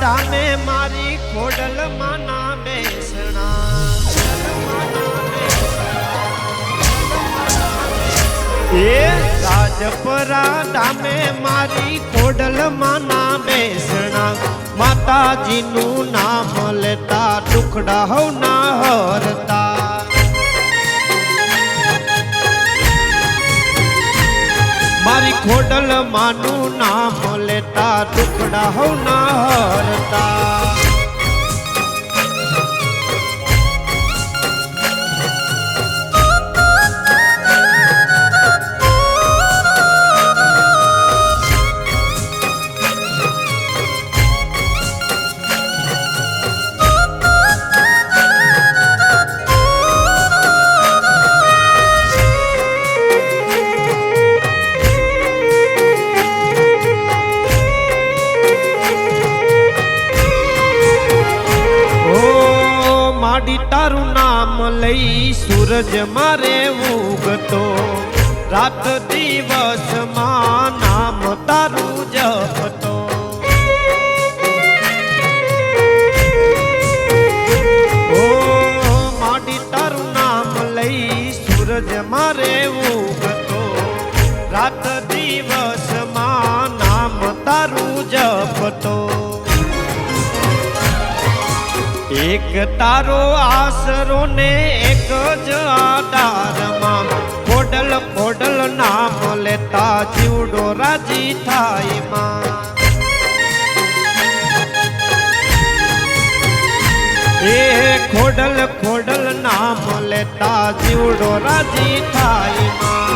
રામે મારી ખોડલ માના બેસણા એ રાજપરા ધામે મારી ખોડલ માના બેસણા માતાજીનું નામ લેતા દુખડા હવ ના હરતા મારી ખોડલ માનું નામ લેતા દુખડા હવ ના હરતા તારું નામ લઈ સૂરજ મારે ઉગતો રાત દિવસમાં નામ તારું જપતો ઓ માડી તારું નામ લઈ સૂરજ મારે ઉગતો રાત દિવસમાં નામ તારું જપતો એક તારો આસરો ને એક જ આધારમાં ખોડલ ખોડલ નામ લેતા જીવડો રાજી થાય માં એ ખોડલ ખોડલ નામ લેતા જીવડો રાજી થાય માં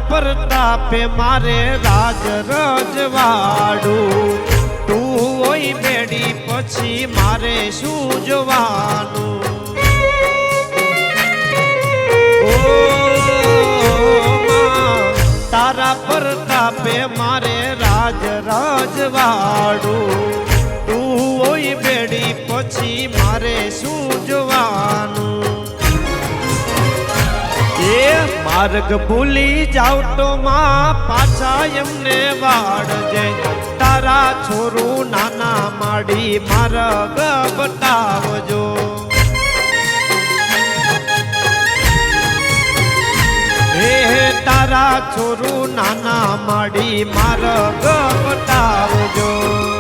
પ્રતાપે મારે રાજ રજવાડું તું હોય બેડી પછી મારે શું જોવાનું ઓ તારા પ્રતાપે મારે રાજ રજવાડું તું હોય બેડી પછી મારે શું જોવાનું માર્ગ ભૂલી જાવ તો માં પાછા એમને વાળજે તારા છોરું નાના માડી માર્ગ બતાવજો હે તારા છોરું નાના માડી માર્ગ બતાવજો